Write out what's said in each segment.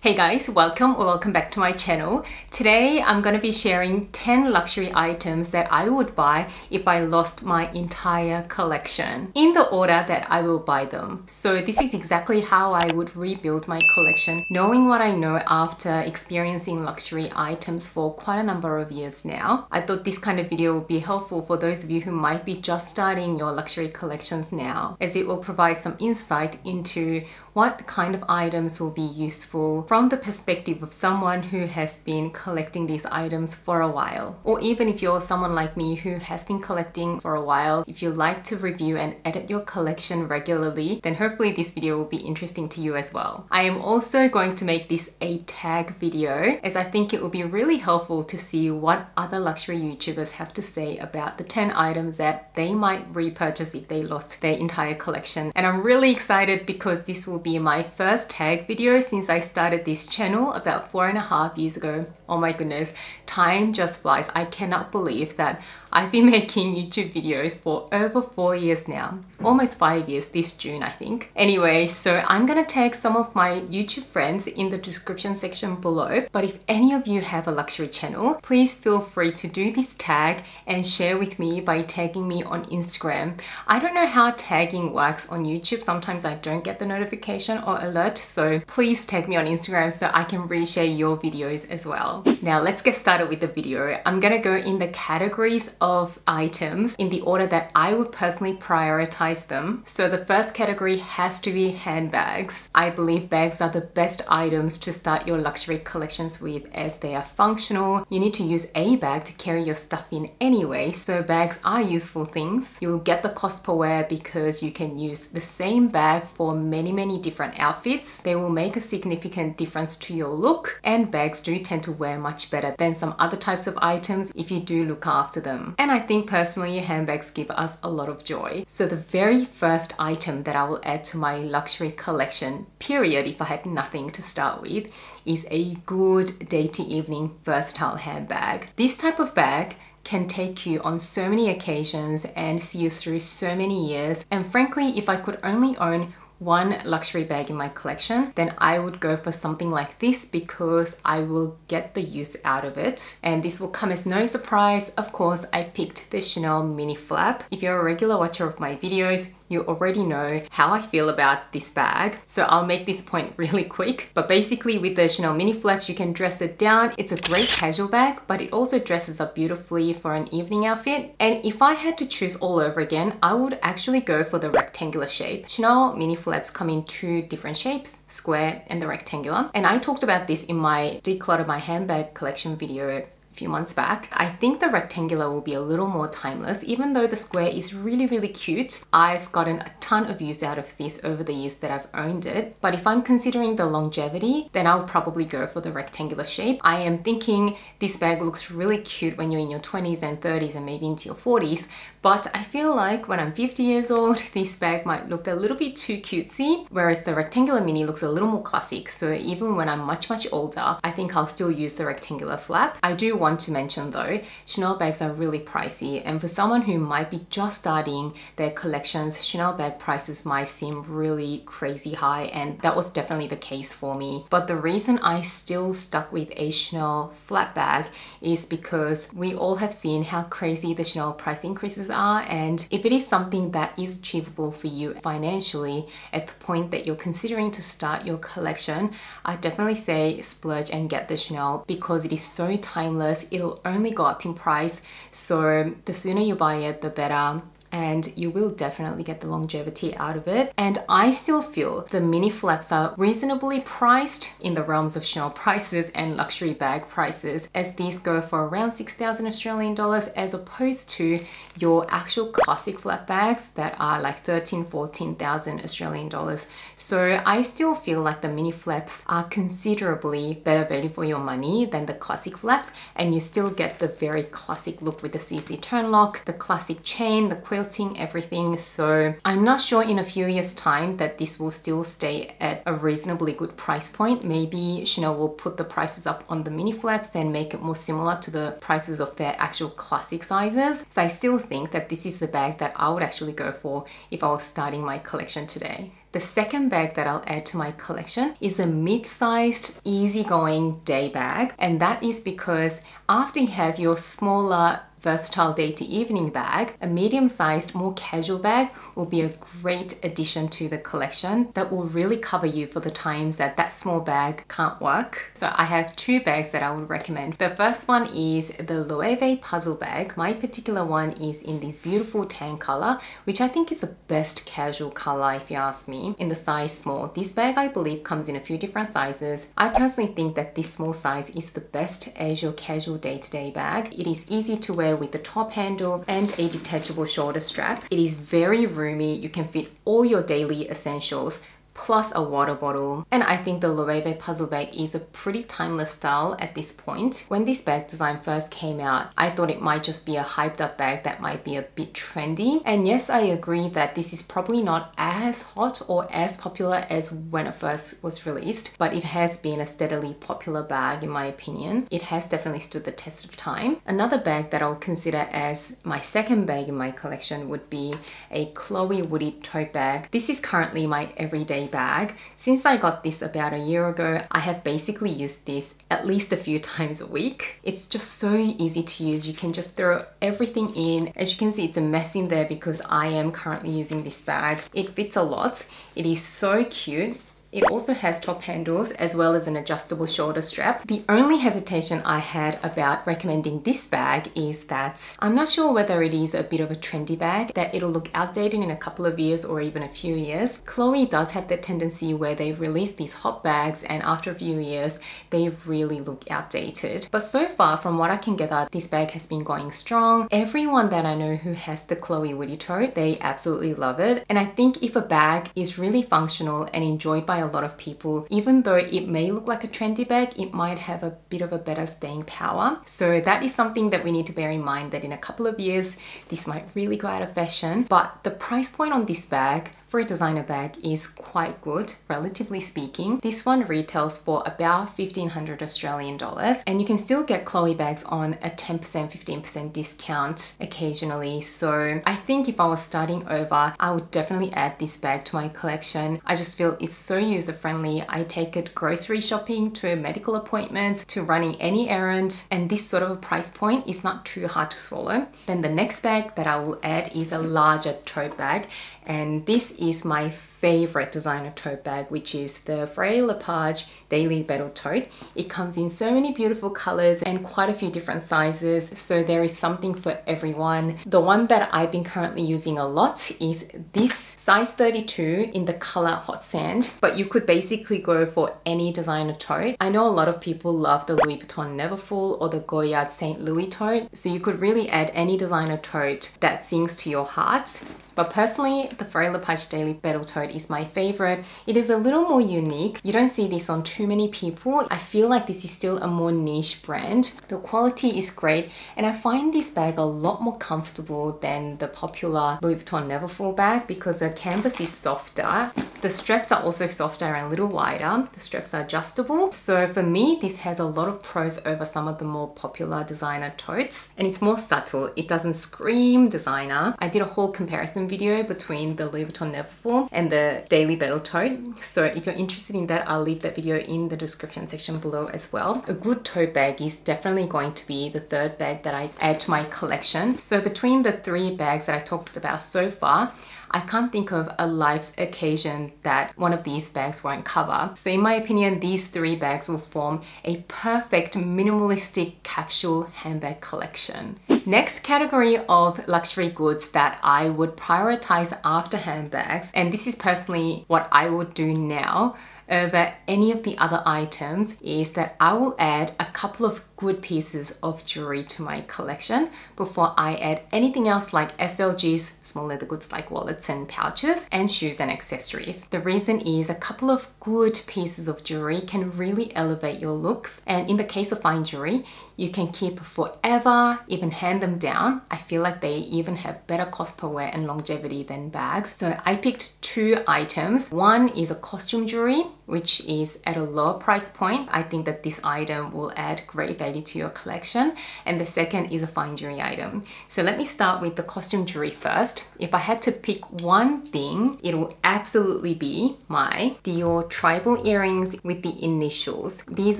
Hey guys, welcome back to my channel. Today I'm going to be sharing 10 luxury items that I would buy if I lost my entire collection in the order that I will buy them. So this is exactly how I would rebuild my collection, knowing what I know after experiencing luxury items for quite a number of years now. I thought this kind of video would be helpful for those of you who might be just starting your luxury collections now, as it will provide some insight into what kind of items will be useful from the perspective of someone who has been collecting these items for a while. Or even if you're someone like me who has been collecting for a while, if you like to review and edit your collection regularly, then hopefully this video will be interesting to you as well. I am also going to make this a tag video, as I think it will be really helpful to see what other luxury YouTubers have to say about the 10 items that they might repurchase if they lost their entire collection. And I'm really excited because this will be my first tag video since I started this channel about 4.5 years ago. Oh my goodness, time just flies. I cannot believe that I've been making YouTube videos for over 4 years now. Almost 5 years this June, I think. Anyway, so I'm gonna tag some of my YouTube friends in the description section below. But if any of you have a luxury channel, please feel free to do this tag and share with me by tagging me on Instagram. I don't know how tagging works on YouTube. Sometimes I don't get the notification or alert, so please tag me on Instagram so I can reshare your videos as well. Now let's get started with the video. I'm gonna go in the categories of items in the order that I would personally prioritize them. So the first category has to be handbags. I believe bags are the best items to start your luxury collections with, as they are functional. You need to use a bag to carry your stuff in anyway, so bags are useful things. You'll get the cost per wear because you can use the same bag for many different outfits. They will make a significant difference to your look, and bags do tend to wear much better than some other types of items if you do look after them. And I think personally handbags give us a lot of joy. So the very first item that I will add to my luxury collection, period, if I had nothing to start with, is a good day to evening versatile handbag. This type of bag can take you on so many occasions and see you through so many years. And frankly, if I could only own one luxury bag in my collection, then I would go for something like this because I will get the use out of it. And this will come as no surprise. Of course, I picked the Chanel mini flap. If you're a regular watcher of my videos, you already know how I feel about this bag, so I'll make this point really quick. But basically with the Chanel mini flaps, you can dress it down. It's a great casual bag, but it also dresses up beautifully for an evening outfit. And if I had to choose all over again, I would actually go for the rectangular shape. Chanel mini flaps come in two different shapes, square and the rectangular. And I talked about this in my declutter my handbag collection video few months back. I think the rectangular will be a little more timeless, even though the square is really cute. I've gotten a ton of use out of this over the years that I've owned it. But if I'm considering the longevity, then I'll probably go for the rectangular shape. I am thinking this bag looks really cute when you're in your 20s and 30s and maybe into your 40s. But I feel like when I'm 50 years old, this bag might look a little bit too cutesy, whereas the rectangular mini looks a little more classic. So even when I'm much older, I think I'll still use the rectangular flap. I do want to mention though, Chanel bags are really pricey, and for someone who might be just starting their collections, Chanel bag prices might seem really crazy high, and that was definitely the case for me. But the reason I still stuck with a Chanel flap bag is because we all have seen how crazy the Chanel price increases are, and if it is something that is achievable for you financially at the point that you're considering to start your collection, I definitely say splurge and get the Chanel because it is so timeless. It'll only go up in price, so the sooner you buy it, the better. And you will definitely get the longevity out of it. And I still feel the mini flaps are reasonably priced in the realms of Chanel prices and luxury bag prices, as these go for around 6,000 Australian dollars, as opposed to your actual classic flap bags that are like 13,000-14,000 Australian dollars. So I still feel like the mini flaps are considerably better value for your money than the classic flaps, and you still get the very classic look with the CC turn lock, the classic chain, the quilting, everything. So I'm not sure in a few years time that this will still stay at a reasonably good price point. Maybe Chanel will put the prices up on the mini flaps and make it more similar to the prices of their actual classic sizes. So I still think that this is the bag that I would actually go for if I was starting my collection today. The The second bag that I'll add to my collection is a mid-sized, easygoing day bag. And that is because after you have your smaller versatile day to evening bag, a medium-sized, more casual bag will be a great addition to the collection that will really cover you for the times that that small bag can't work. So I have two bags that I would recommend. The first one is the Loewe puzzle bag. My particular one is in this beautiful tan color, which I think is the best casual color if you ask me, in the size small. This bag I believe comes in a few different sizes. I personally think that this small size is the best as your casual day-to-day bag. It is easy to wear with the top handle and a detachable shoulder strap. It is very roomy. You can fit all your daily essentials plus a water bottle. And I think the Loewe puzzle bag is a pretty timeless style at this point. When this bag design first came out, I thought it might just be a hyped up bag that might be a bit trendy. And yes, I agree that this is probably not as hot or as popular as when it first was released, but it has been a steadily popular bag in my opinion. It has definitely stood the test of time. Another bag that I'll consider as my second bag in my collection would be a Chloe Woody tote bag. This is currently my everyday bag. Since I got this about a year ago, I have basically used this at least a few times a week. It's just so easy to use. You can just throw everything in. As you can see, it's a mess in there because I am currently using this bag. It fits a lot. It is so cute. It also has top handles as well as an adjustable shoulder strap. The only hesitation I had about recommending this bag is that I'm not sure whether it is a bit of a trendy bag, that it'll look outdated in a couple of years or even a few years. Chloe does have that tendency where they release these hot bags and after a few years, they really look outdated. But so far, from what I can gather, this bag has been going strong. Everyone that I know who has the Chloe Woody tote, they absolutely love it. And I think if a bag is really functional and enjoyed by a lot of people, even though it may look like a trendy bag, it might have a bit of a better staying power. So that is something that we need to bear in mind, that in a couple of years this might really go out of fashion. But the price point on this bag for a designer bag is quite good, relatively speaking. This one retails for about 1,500 Australian dollars, and you can still get Chloe bags on a 10%, 15% discount occasionally. So I think if I was starting over, I would definitely add this bag to my collection. I just feel it's so user-friendly. I take it grocery shopping, to medical appointments, to running any errand, and this sort of a price point is not too hard to swallow. Then the next bag that I will add is a larger tote bag, and this is my favorite designer tote bag, which is the Frère Lepage Daily Betel Tote. It comes in so many beautiful colors and quite a few different sizes, so there is something for everyone. The one that I've been currently using a lot is this size 32 in the color Hot Sand, but you could basically go for any designer tote. I know a lot of people love the Louis Vuitton Neverfull or the Goyard St. Louis tote, so you could really add any designer tote that sings to your heart. But personally, the Frère Lepage Daily Betel Tote is my favorite. It is a little more unique. You don't see this on too many people. I feel like this is still a more niche brand. The quality is great, and I find this bag a lot more comfortable than the popular Louis Vuitton Neverfull bag because the canvas is softer. The straps are also softer and a little wider. The straps are adjustable. So for me, this has a lot of pros over some of the more popular designer totes, and it's more subtle. It doesn't scream designer. I did a whole comparison video between the Louis Vuitton Neverfull and the Daily Betel Tote. So if you're interested in that, I'll leave that video in the description section below as well. A good tote bag is definitely going to be the third bag that I add to my collection. So between the three bags that I talked about so far, I can't think of a life's occasion that one of these bags won't cover. So in my opinion, these three bags will form a perfect minimalistic capsule handbag collection. Next category of luxury goods that I would prioritize after handbags, and this is personally what I would do now over any of the other items, is that I will add a couple of good pieces of jewelry to my collection before I add anything else like SLGs, small leather goods like wallets and pouches, and shoes and accessories. The reason is a couple of good pieces of jewelry can really elevate your looks, and in the case of fine jewelry, you can keep forever, even hand them down. I feel like they even have better cost per wear and longevity than bags. So I picked two items. One is a costume jewelry, which is at a lower price point. I think that this item will add great value value to your collection, and the second is a fine jewelry item. So let me start with the costume jewelry first. If I had to pick one thing, it will absolutely be my Dior tribal earrings with the initials. These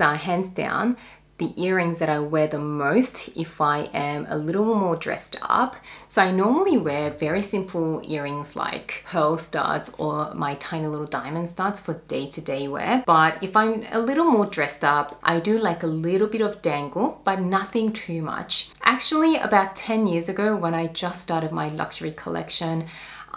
are hands down the earrings that I wear the most if I am a little more dressed up. So I normally wear very simple earrings like pearl studs or my tiny little diamond studs for day-to-day wear. But if I'm a little more dressed up, I do like a little bit of dangle, but nothing too much. Actually, about 10 years ago when I just started my luxury collection,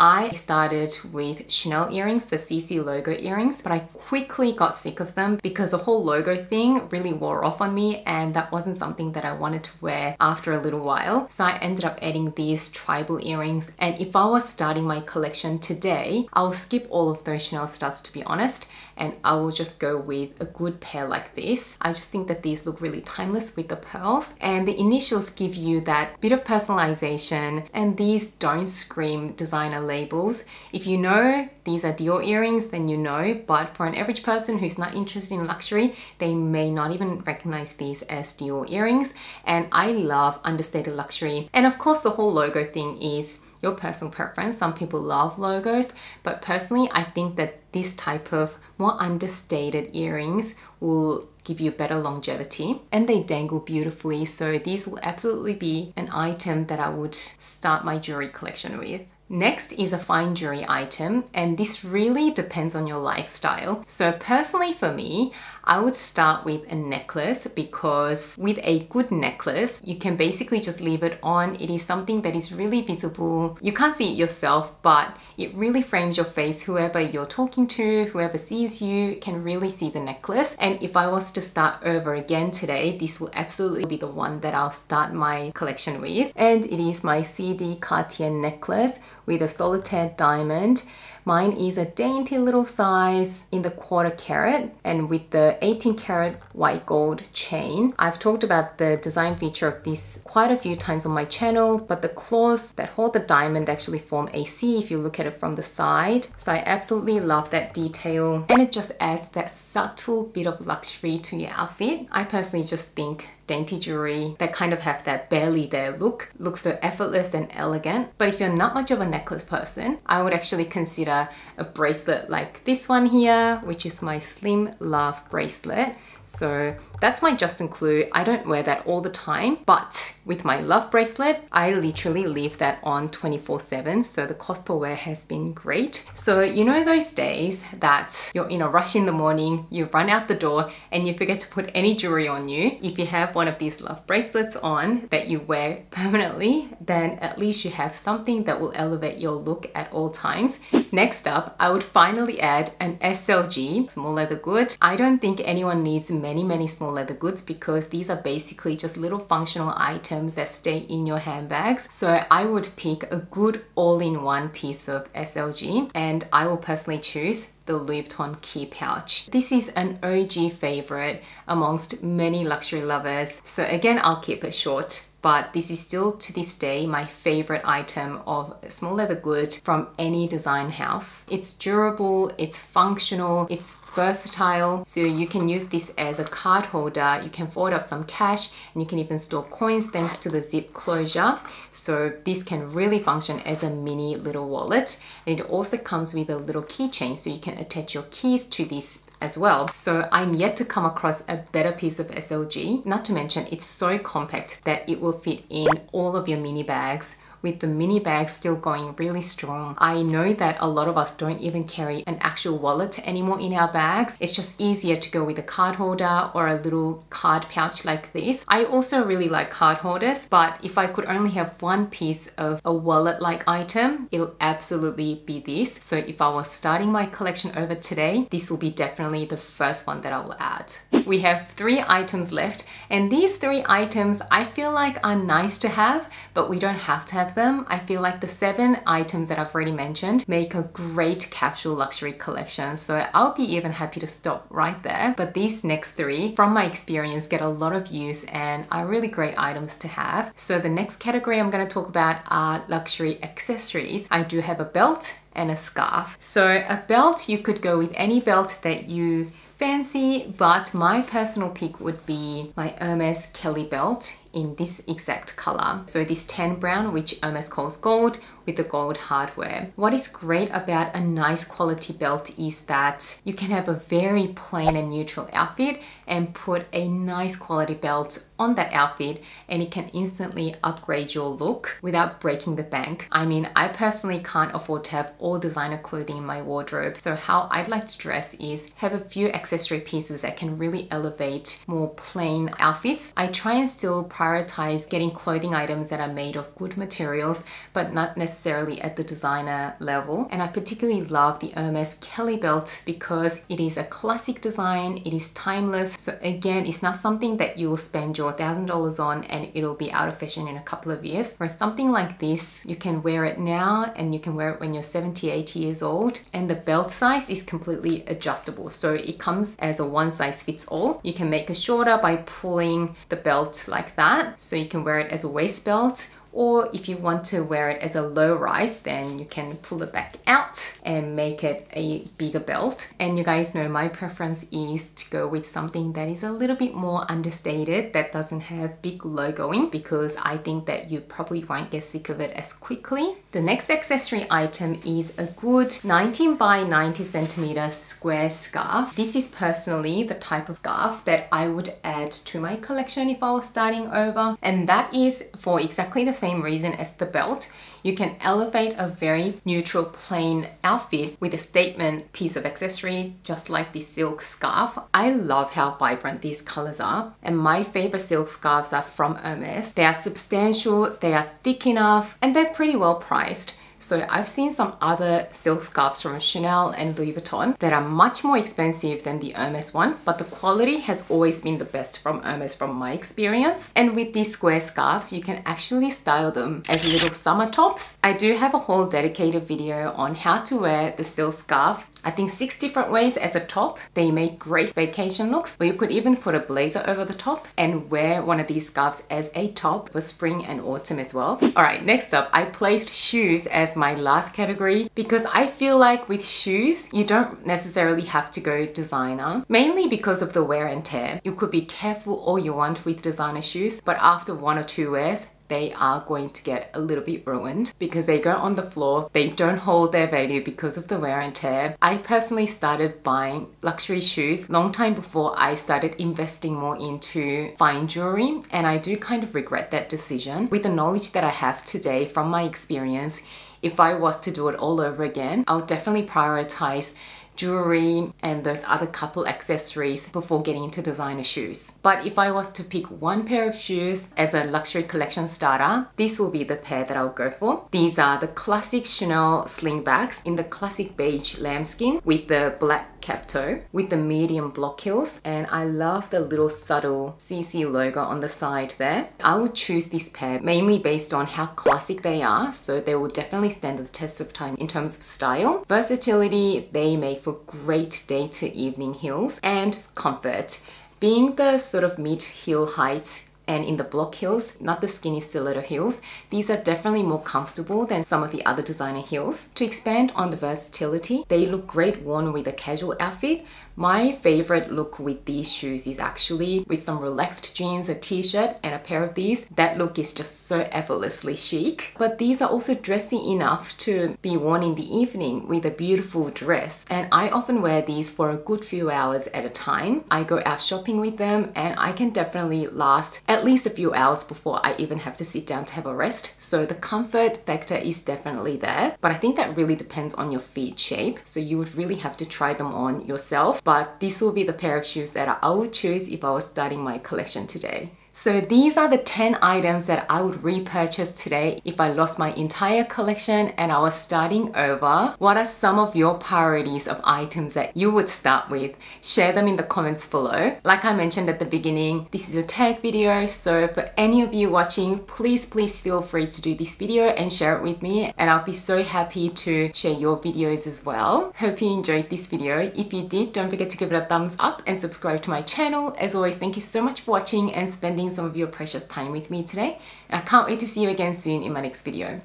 I started with Chanel earrings, the CC logo earrings, but I quickly got sick of them because the whole logo thing really wore off on me, and that wasn't something that I wanted to wear after a little while. So I ended up adding these tribal earrings, and if I was starting my collection today, I'll skip all of those Chanel studs, to be honest, and I will just go with a good pair like this. I just think that these look really timeless with the pearls, and the initials give you that bit of personalization, and these don't scream designer labels. If you know these are Dior earrings, then you know, but for an average person who's not interested in luxury, they may not even recognize these as Dior earrings. And I love understated luxury. And of course, the whole logo thing is your personal preference. Some people love logos, but personally, I think that this type of more understated earrings will give you better longevity, and they dangle beautifully. So these will absolutely be an item that I would start my jewelry collection with. Next is a fine jewelry item, and this really depends on your lifestyle. So personally for me, I would start with a necklace, because with a good necklace, you can basically just leave it on. It is something that is really visible. You can't see it yourself, but it really frames your face. Whoever you're talking to, whoever sees you can really see the necklace. And if I was to start over again today, this will absolutely be the one that I'll start my collection with. And it is my CD Cartier necklace with a solitaire diamond. Mine is a dainty little size in the 1/4 carat and with the 18 karat white gold chain. I've talked about the design feature of this quite a few times on my channel, but the claws that hold the diamond actually form a C if you look at it from the side. So I absolutely love that detail, and it just adds that subtle bit of luxury to your outfit. I personally just think dainty jewelry that kind of have that barely there look looks so effortless and elegant. But if you're not much of a necklace person, I would actually consider a bracelet like this one here, which is my Slim Love bracelet. So that's my Justin Clue. I don't wear that all the time, but with my Love bracelet, I literally leave that on 24/7. So the cost per wear has been great. So you know those days that you're in a rush in the morning, you run out the door and you forget to put any jewelry on you. If you have one of these Love bracelets on that you wear permanently, then at least you have something that will elevate your look at all times. Next up, I would finally add an SLG, small leather good. I don't think anyone needs many small leather goods, because these are basically just little functional items that stay in your handbags. So I would pick a good all-in-one piece of SLG, and I will personally choose the Louis Vuitton key pouch. This is an OG favorite amongst many luxury lovers. So again, I'll keep it short, but this is still to this day my favorite item of small leather good from any design house. It's durable, it's functional, it's versatile. So you can use this as a card holder, you can fold up some cash, and you can even store coins thanks to the zip closure. So this can really function as a mini little wallet. And it also comes with a little keychain, so you can attach your keys to this as well. So I'm yet to come across a better piece of SLG. Not to mention, it's so compact that it will fit in all of your mini bags, with the mini bag still going really strong. I know that a lot of us don't even carry an actual wallet anymore in our bags. It's just easier to go with a card holder or a little card pouch like this. I also really like card holders, but if I could only have one piece of a wallet-like item, it'll absolutely be this. So if I was starting my collection over today, this will be definitely the first one that I will add. We have 3 items left, and these 3 items I feel like are nice to have, but we don't have to have them. I feel like the 7 items that I've already mentioned make a great capsule luxury collection, so I'll be even happy to stop right there. But these next 3, from my experience, get a lot of use and are really great items to have. So the next category I'm going to talk about are luxury accessories. I do have a belt and a scarf. So a belt, you could go with any belt that you fancy, but my personal pick would be my Hermes Kelly belt in this exact color. So this tan brown, which Hermes calls gold, with the gold hardware. What is great about a nice quality belt is that you can have a very plain and neutral outfit and put a nice quality belt on that outfit, and it can instantly upgrade your look without breaking the bank. I mean, I personally can't afford to have all designer clothing in my wardrobe, so how I'd like to dress is have a few accessory pieces that can really elevate more plain outfits. I try and still prioritize getting clothing items that are made of good materials, but not necessarily at the designer level. And I particularly love the Hermes Kelly belt because it is a classic design, it is timeless. So again, it's not something that you will spend your $1,000 on and it'll be out of fashion in a couple of years. Whereas something like this, you can wear it now and you can wear it when you're 70, 80 years old. And the belt size is completely adjustable. So it comes as a one size fits all. You can make it shorter by pulling the belt like that. So you can wear it as a waist belt, or if you want to wear it as a low rise, then you can pull it back out and make it a bigger belt. And you guys know my preference is to go with something that is a little bit more understated, that doesn't have big logoing, because I think that you probably won't get sick of it as quickly. The next accessory item is a good 19 by 90 centimeter square scarf. This is personally the type of scarf that I would add to my collection if I was starting over, and that is for exactly the same reason as the belt. You can elevate a very neutral plain outfit with a statement piece of accessory, just like this silk scarf. I love how vibrant these colors are, and my favorite silk scarves are from Hermes. They are substantial, they are thick enough, and they're pretty well priced. So I've seen some other silk scarves from Chanel and Louis Vuitton that are much more expensive than the Hermes one, but the quality has always been the best from Hermes from my experience. And with these square scarves, you can actually style them as little summer tops. I do have a whole dedicated video on how to wear the silk scarf. I think 6 different ways as a top. They make great vacation looks, or you could even put a blazer over the top and wear one of these scarves as a top for spring and autumn as well. All right, next up, I placed shoes as my last category because I feel like with shoes, you don't necessarily have to go designer, mainly because of the wear and tear. You could be careful all you want with designer shoes, but after 1 or 2 wears, they are going to get a little bit ruined because they go on the floor. They don't hold their value because of the wear and tear. I personally started buying luxury shoes long time before I started investing more into fine jewelry, and I do kind of regret that decision. With the knowledge that I have today from my experience, if I was to do it all over again, I'll definitely prioritize jewelry and those other couple accessories before getting into designer shoes. But if I was to pick one pair of shoes as a luxury collection starter, this will be the pair that I'll go for. These are the classic Chanel slingbacks in the classic beige lambskin with the black cap toe with the medium block heels, and I love the little subtle CC logo on the side there. I would choose this pair mainly based on how classic they are, so they will definitely stand the test of time in terms of style. Versatility, they make for great day to evening heels, and comfort. Being the sort of mid heel height and in the block heels, not the skinny stiletto heels, these are definitely more comfortable than some of the other designer heels. To expand on the versatility, they look great worn with a casual outfit. My favorite look with these shoes is actually with some relaxed jeans, a t-shirt, and a pair of these. That look is just so effortlessly chic. But these are also dressy enough to be worn in the evening with a beautiful dress. And I often wear these for a good few hours at a time. I go out shopping with them and I can definitely last at least a few hours before I even have to sit down to have a rest. So the comfort factor is definitely there. But I think that really depends on your feet shape. So you would really have to try them on yourself. But this will be the pair of shoes that I would choose if I was starting my collection today. So these are the 10 items that I would repurchase today if I lost my entire collection and I was starting over. What are some of your priorities of items that you would start with? Share them in the comments below. Like I mentioned at the beginning, this is a tag video, so for any of you watching, please feel free to do this video and share it with me, and I'll be so happy to share your videos as well. Hope you enjoyed this video. If you did, don't forget to give it a thumbs up and subscribe to my channel. As always, thank you so much for watching and spending some of your precious time with me today. And I can't wait to see you again soon in my next video.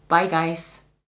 Bye guys!